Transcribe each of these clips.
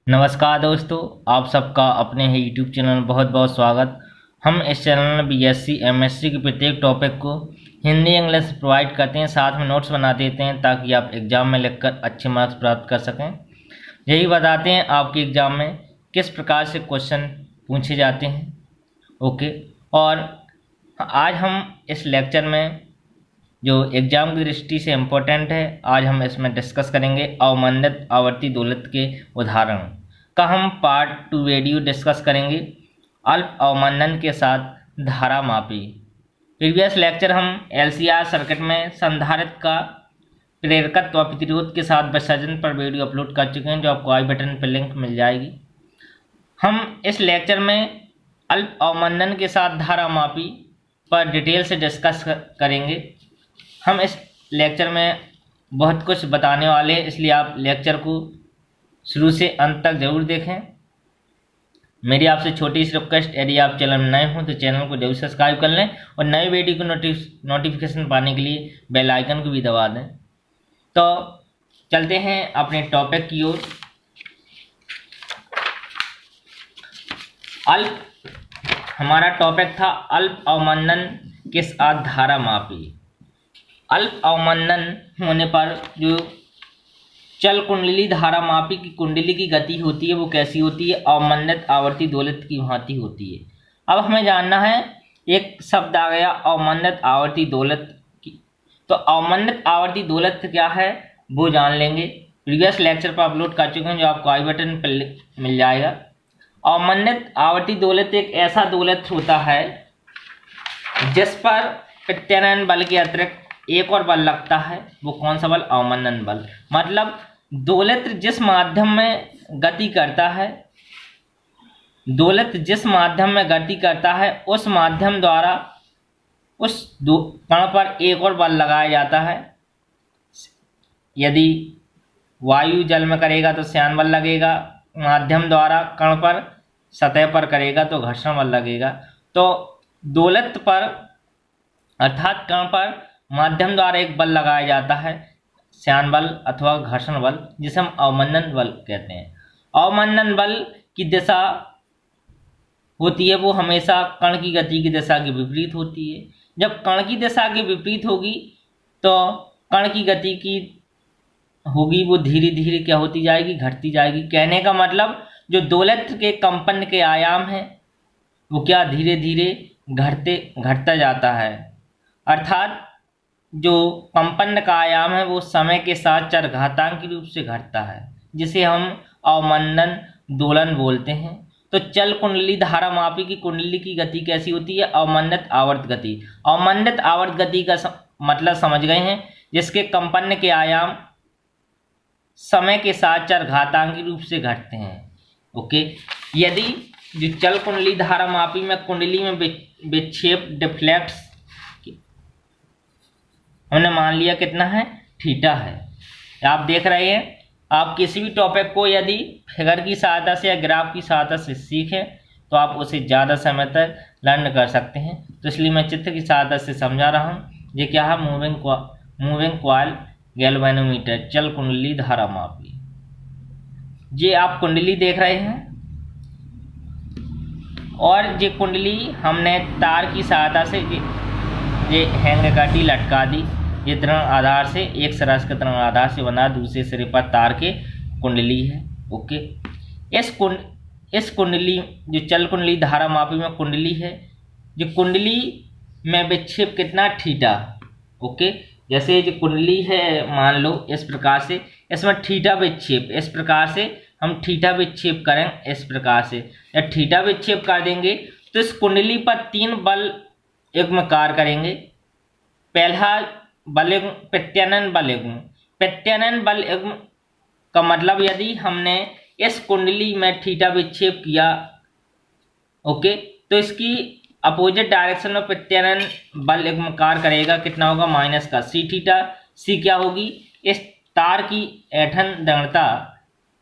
नमस्कार दोस्तों, आप सबका अपने ही यूट्यूब चैनल में बहुत बहुत स्वागत। हम इस चैनल में बीएससी एमएससी के प्रत्येक टॉपिक को हिंदी इंग्लिश प्रोवाइड करते हैं, साथ में नोट्स बना देते हैं ताकि आप एग्ज़ाम में लिखकर अच्छे मार्क्स प्राप्त कर सकें। यही बताते हैं आपके एग्ज़ाम में किस प्रकार से क्वेश्चन पूछे जाते हैं। ओके, और आज हम इस लेक्चर में जो एग्ज़ाम की दृष्टि से इम्पोर्टेंट है, आज हम इसमें डिस्कस करेंगे अवमंदित आवर्ती दोलक के उदाहरण का हम पार्ट 2 वीडियो डिस्कस करेंगे। अल्प अवमंदन के साथ धारा मापी। प्रीवियस लेक्चर हम एलसीआर सर्किट में संधारित्र का प्रेरकत्व व प्रतिरोध के साथ विसर्जन पर वीडियो अपलोड कर चुके हैं, जो आपको आई बटन पर लिंक मिल जाएगी। हम इस लेक्चर में अल्प अवमंदन के साथ धारा मापी पर डिटेल से डिस्कस करेंगे। हम इस लेक्चर में बहुत कुछ बताने वाले हैं, इसलिए आप लेक्चर को शुरू से अंत तक ज़रूर देखें। मेरी आपसे छोटी सी रिक्वेस्ट, यदि आप चैनल में नए हों तो चैनल को जरूर सब्सक्राइब कर लें और नए वीडियो को नोटिफिकेशन पाने के लिए बेल आइकन को भी दबा दें। तो चलते हैं अपने टॉपिक की ओर। हमारा टॉपिक था अल्प अवमंदन के साथ धारा मापी। अल्प अवमंदन होने पर जो चल कुंडली धारा मापी की कुंडली की गति होती है वो कैसी होती है? अवमंदित आवर्ती दोलित की भांति होती है। अब हमें जानना है, एक शब्द आ गया अवमंदित आवर्ती दोलित की, तो अवमंदित आवर्ती दोलित क्या है वो जान लेंगे। प्रीवियस लेक्चर पर अपलोड कर चुके हैं, जो आपको आई बटन पर मिल जाएगा। अवमंदित आवर्ती दोलित एक ऐसा दोलित होता है जिस पर प्रत्यानयन बल के अतिरिक्त एक और बल लगता है। वो कौन सा बल? अवमंदन बल। मतलब दोलित जिस माध्यम में गति करता है, दोलित जिस माध्यम में गति करता है उस माध्यम द्वारा उस कण पर एक और बल लगाया जाता है। यदि वायु जल में करेगा तो श्यान बल लगेगा, माध्यम द्वारा कण पर सतह पर करेगा तो घर्षण बल लगेगा। तो दोलित पर अर्थात कण पर माध्यम द्वारा एक बल लगाया जाता है, श्यान बल अथवा घर्षण बल, जिसे हम अवमंदन बल कहते हैं। अवमंदन बल की दिशा होती है वो हमेशा कण की गति की दिशा के विपरीत होती है। जब कण की दिशा के विपरीत होगी तो कण की गति की होगी वो धीरे धीरे क्या होती जाएगी? घटती जाएगी। कहने का मतलब जो दोलित के कंपन के आयाम हैं वो क्या धीरे धीरे घटता जाता है। अर्थात जो कंपन का आयाम है वो समय के साथ चरघातांकी रूप से घटता है, जिसे हम अवमंदन दोलन बोलते हैं। तो चल कुंडली धारा मापी की कुंडली की गति कैसी होती है? अवमंदित आवर्त गति। अवमंदित आवर्त गति का मतलब समझ गए हैं, जिसके कंपन के आयाम समय के साथ चरघातांकी रूप से घटते हैं। ओके, यदि जो चल कुंडली धारा मापी में कुंडली में विक्षेप डिफ्लेक्ट्स हमने मान लिया कितना है? थीटा है। आप देख रहे हैं, आप किसी भी टॉपिक को यदि फिगर की सहायता से या ग्राफ की सहायता से सीखें तो आप उसे ज़्यादा समय तक लर्न कर सकते हैं। तो इसलिए मैं चित्र की सहायता से समझा रहा हूँ। ये क्या है? मूविंग कॉइल गैल्वेनोमीटर, चल कुंडली धारा मापी। ये आप कुंडली देख रहे हैं और ये कुंडली हमने तार की सहायता से ये हैंग काटी लटका दी। ये तरंग आधार से एक सरस के तरंग आधार से बना, दूसरे सिरे पर तार के कुंडली है। ओके, इस कुंडली जो चल कुंडली धारा मापी में कुंडली है, जो कुंडली में विक्षेप कितना? थीटा। ओके, जैसे जो कुंडली है मान लो इस प्रकार से, इसमें थीटा विक्षेप, इस प्रकार से हम थीटा विक्षेप करें। इस प्रकार से जब थीटा विक्षेप कर देंगे तो इस कुंडली पर 3 बल युग्म कार्य करेंगे। पहला बल युग्म प्रत्यानयन बल युग्म। प्रत्यानयन बल युग्म का मतलब यदि हमने इस कुंडली में थीटा विक्षेप किया, ओके, तो इसकी अपोजिट डायरेक्शन में प्रत्यानयन बल युग्म कार्य करेगा। कितना होगा? माइनस का सी थीटा। सी क्या होगी? इस तार की ऐंठन दृढ़ता,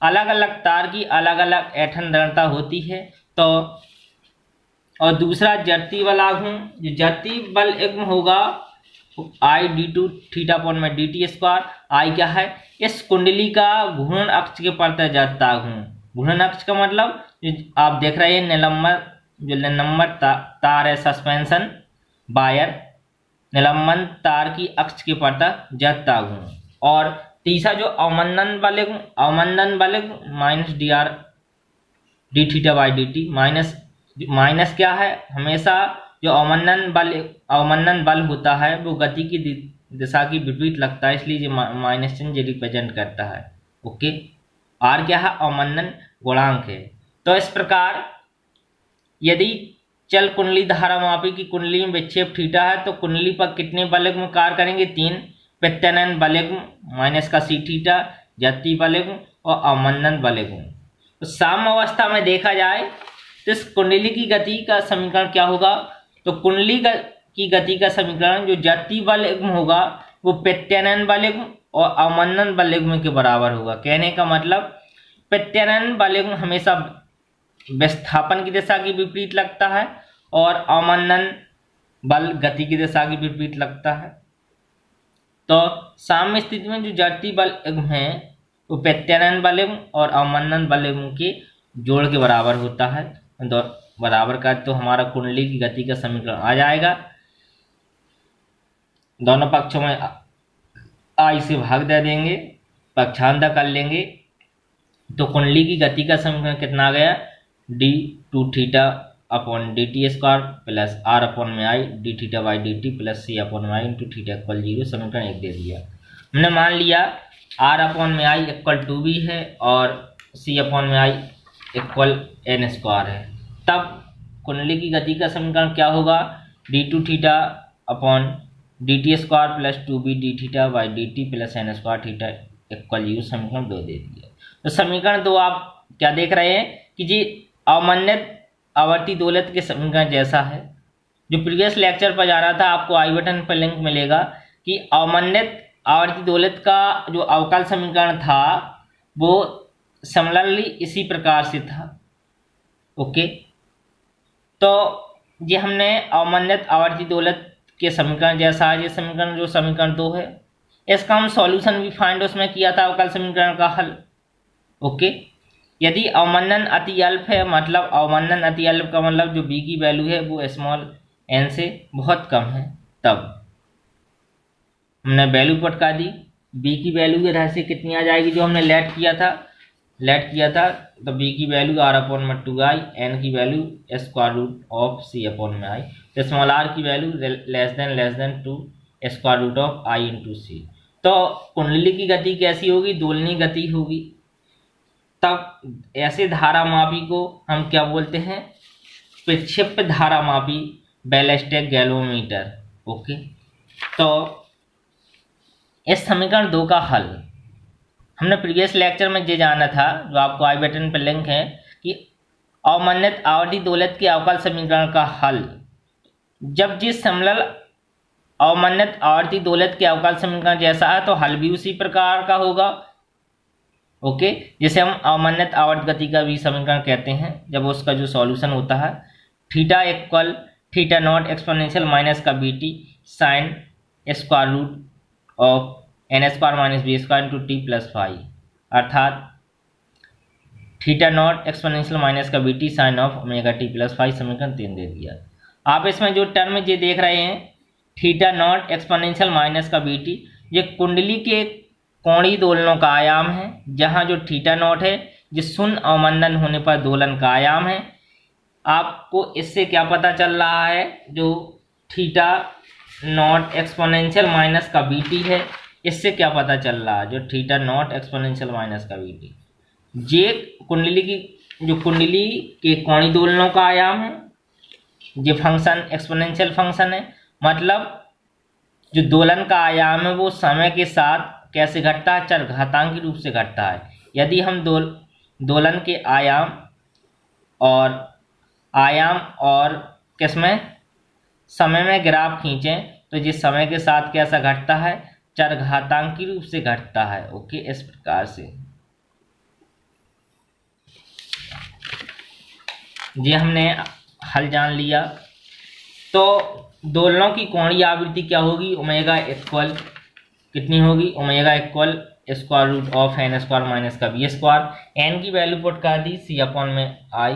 अलग अलग तार की अलग अलग ऐंठन दृढ़ता होती है। तो और दूसरा जड़ती बल आघूर्ण, जो जड़ती बल युग्म होगा I d2 theta upon dt square. I क्या है? इस कुंडली का घूर्णन अक्ष के प्रति जड़ता आघूर्ण। घूर्णन अक्ष का मतलब जो आप देख रहे हैं निलंबन, जो निलंबन तार है सस्पेंशन वायर, निलंबन तार की अक्ष के प्रतः जड़ता गुण। और तीसरा जो अवमंदन बल minus D R D theta by D T. Minus क्या है, हमेशा जो अवमंदन बल होता है वो गति की दिशा की विपरीत लगता है, इसलिए माइनस चिन्ह रिप्रेजेंट करता है। ओके, आर क्या है, अवमंदन गुणांक है। तो इस प्रकार यदि चल कुंडली धारामापी की कुंडली में विक्षेप थीटा है तो कुंडली पर कितने बलयुग्म कार्य करेंगे, 3 प्रत्यानयन बलयुग्म माइनस का सी थीटा, जति बलयुग्म और अवमंदन बलयुग्म। तो साम्य अवस्था में देखा जाए तो इस कुंडली की गति का समीकरण क्या होगा, तो कुंडली की गति का समीकरण जो जति बलयुग्म होगा वो प्रत्यानयन बलयुग्म और अवमंदन बलयुग्म के बराबर होगा। कहने का मतलब प्रत्यानयन बलयुग्म हमेशा विस्थापन की दिशा के विपरीत लगता है और अवमंदन बल गति की दिशा के विपरीत लगता है। तो साम्य स्थिति में जो जड़ती बलयुग्म है वो प्रत्यानयन बलयुग्म और अवमंदन बलयुग्म के जोड़ के बराबर होता है। बराबर का तो हमारा कुंडली की गति का समीकरण आ जाएगा। दोनों पक्षों में आई से भाग दे देंगे, पक्षांतर कर लेंगे, तो कुंडली की गति का समीकरण कितना आ गया, D two theta upon D T square plus R upon में I D theta by D T plus C upon में आई इंटू थीटा इक्वल 0। समीकरण 1 दे दिया। हमने मान लिया आर अपॉन में आई इक्वल 2b है और सी अपॉन में आई इक्वल n स्क्वायर है। तब कुंडली की गति का समीकरण क्या होगा, D two theta upon D T square plus 2b D theta by D T plus n square theta equal 0। समीकरण 2 दे दिया। तो समीकरण 2 आप क्या देख रहे हैं कि जी अवमंदित आवर्ती दोलक के समीकरण जैसा है। जो प्रीवियस लेक्चर पर जा रहा था आपको आई बटन पर लिंक मिलेगा कि अवमंदित आवर्ती दोलक का जो अवकल समीकरण था वो सिमिलरली इसी प्रकार से था। ओके, तो ये हमने अवमंदित आवर्ती दोलक के समीकरण जैसा है, ये समीकरण जो समीकरण 2 है इसका हम सॉल्यूशन भी फाइंड उसमें किया था, अवकल समीकरण का हल। ओके, यदि अवमंदन अति अल्प है, मतलब अवमंदन अति अल्प का मतलब जो b की वैल्यू है वो स्मॉल n से बहुत कम है, तब हमने वैल्यू पुट कर दी। b की वैल्यू इधर से कितनी आ जाएगी, जो हमने लेट किया था तो b की वैल्यू r अपॉन में 2i, n की value square root of c upon में i, तो स्मॉल r की value less than 2 square root of i into C. तो कुंडली की गति कैसी होगी, दोलनी गति होगी। तब ऐसे धारामापी को हम क्या बोलते हैं, प्रक्षेप्य धारामापी बैलिस्टिक गैल्वेनोमीटर। ओके, तो इस समीकरण 2 का हल हमने प्रीवियस लेक्चर में ये जाना था, जो आपको आई बटन पर लिंक है, कि अवमंदित आवर्ती दोलक के अवकल समीकरण का हल जब जिस समलल अवमंदित आवर्ती दोलक के अवकल समीकरण जैसा है तो हल भी उसी प्रकार का होगा। ओके, जिसे हम अवमंदित आवर्त गति का भी समीकरण कहते हैं, जब उसका जो सॉल्यूशन होता है theta equal theta naught exponential minus का B T sine square root of N square minus B square into T plus 5, अर्थात थीटा नॉट एक्सपोनेंशियल माइनस का B T sine of omega T plus 5। समीकरण 3 दे दिया। आप इसमें जो term ये देख रहे हैं थीटा नॉट एक्सपोनेंशियल माइनस का बी टी, ये कुंडली के कोणीय दोलनों का आयाम है, जहां जो थीटा नॉट है जो शून्य अवमंदन होने पर दोलन का आयाम है। आपको इससे क्या पता चल रहा है, जो थीटा नॉट एक्सपोनेंशियल माइनस का बी टी है, इससे क्या पता चल रहा है, जो थीटा नॉट एक्सपोनेंशियल माइनस का बी टी ये कुंडली के कोणीय दोलनों का आयाम है। ये फंक्शन एक्सपोनेंशियल फंक्शन है, मतलब जो दोलन का आयाम है वो समय के साथ कैसे घटता है, चरघातांकी रूप से घटता है। यदि हम दोलन के आयाम और किसमें समय में ग्राफ खींचें तो ये समय के साथ कैसा घटता है, चरघातांकी रूप से घटता है। ओके, इस प्रकार से ये हमने हल जान लिया। तो दोलनों की कोणीय आवृत्ति क्या होगी, ओमेगा इक्वल कितनी होगी, omega equal square root of N square minus का बी स्क्वायर। एन की वैल्यू पुट कर दी सी अपॉन में आई,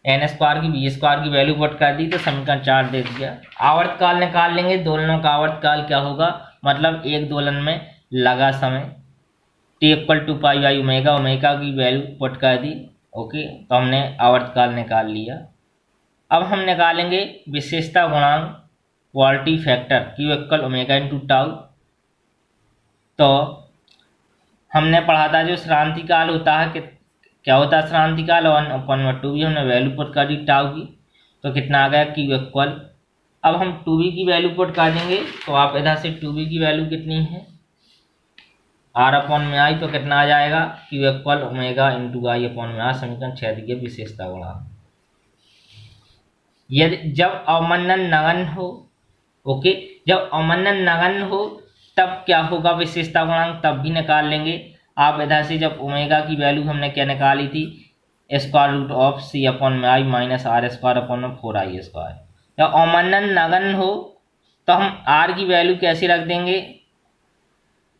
एन स्क्वायर की बी स्क्वायर की वैल्यू पुट कर दी तो समीकरण 4 दे दिया। आवर्तकाल निकाल लेंगे, दोलनों का आवर्तकाल क्या होगा, मतलब एक दोलन में लगा समय, T equal to pi by omega, omega की वैल्यू पुट कर दी। ओके, तो हमने आवर्तकाल निकाल लिया। अब हम निकालेंगे विशेषता गुणांक quality factor Q equal omega into tau. तो हमने पढ़ा था जो श्रांति काल होता है कि क्या होता है श्रांति काल, 1/2 भी हमने वैल्यू पुट कर दी टाउ की, तो कितना आ गया क्यू इक्वल। अब हम 2b की वैल्यू पुट कर देंगे, तो आप इधर से 2b की वैल्यू कितनी है आर अपॉन में आई, तो कितना आ जाएगा Q equal omega into I upon में आर। समीकरण 6 दिए विशेषता गुणांक। यदि जब अवमंदन नगण्य हो, ओके, जब अवमंदन नगण्य हो तब क्या होगा विशेषता गुणांक, तब भी निकाल लेंगे। आप इधर से जब ओमेगा की वैल्यू हमने क्या निकाली थी, square root of C upon में I minus R square upon में 4i स्क्वायर। जब अवमंदन नगण्य हो तो हम आर की वैल्यू कैसे रख देंगे,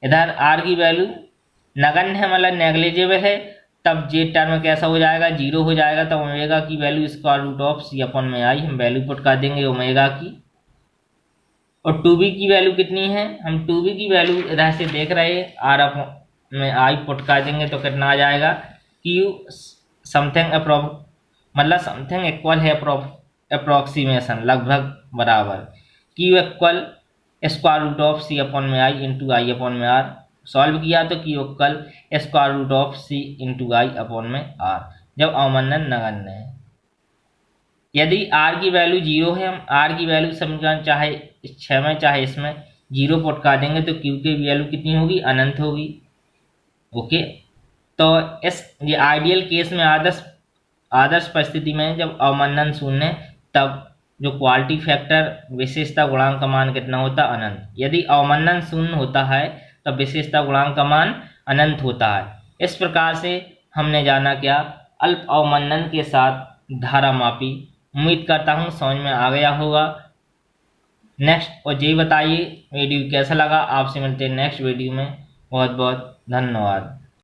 इधर आर की वैल्यू नगण्य है मतलब नेग्लिजिबल है, तब जे टर्म कैसा हो जाएगा, 0 हो जाएगा। तो ओमेगा की value square root of C upon में आई, हम वैल्यू पुट कर देंगे ओमेगा की। और 2b की वैल्यू कितनी है, हम 2b की वैल्यू इधर से देख रहे हैं, आर अपॉन में आई पुट कर देंगे तो कितना आ जाएगा क्यू समथिंग मतलब समथिंग इक्वल है अप्रोक्सीमेशन लगभग बराबर, Q equal square root of C upon में आई इंटू आई अपॉन में आर। सॉल्व किया तो Q equal square root of C into I upon में आर, जब अवमंदन नगण्य है। यदि आर की वैल्यू 0 है, हम आर की वैल्यू समीकरण चाहे 6 में चाहे इसमें 0 पुट कर देंगे तो क्यू की वैल्यू कितनी होगी, अनंत होगी। ओके, तो इस ये आइडियल केस में आदर्श परिस्थिति में जब अवमंदन शून्य तब जो क्वालिटी फैक्टर विशेषता गुणांक का मान कितना होता है, अनंत। यदि अवमंदन शून्य होता है तब विशेषता गुणांक का मान अनंत होता है। इस प्रकार से हमने जाना क्या, अल्प अवमंदन के साथ धारा मापी। उम्मीद करता हूँ समझ में आ गया होगा। नेक्स्ट और यही बताइए वीडियो कैसा लगा, आपसे मिलते हैं नेक्स्ट वीडियो में। बहुत बहुत धन्यवाद।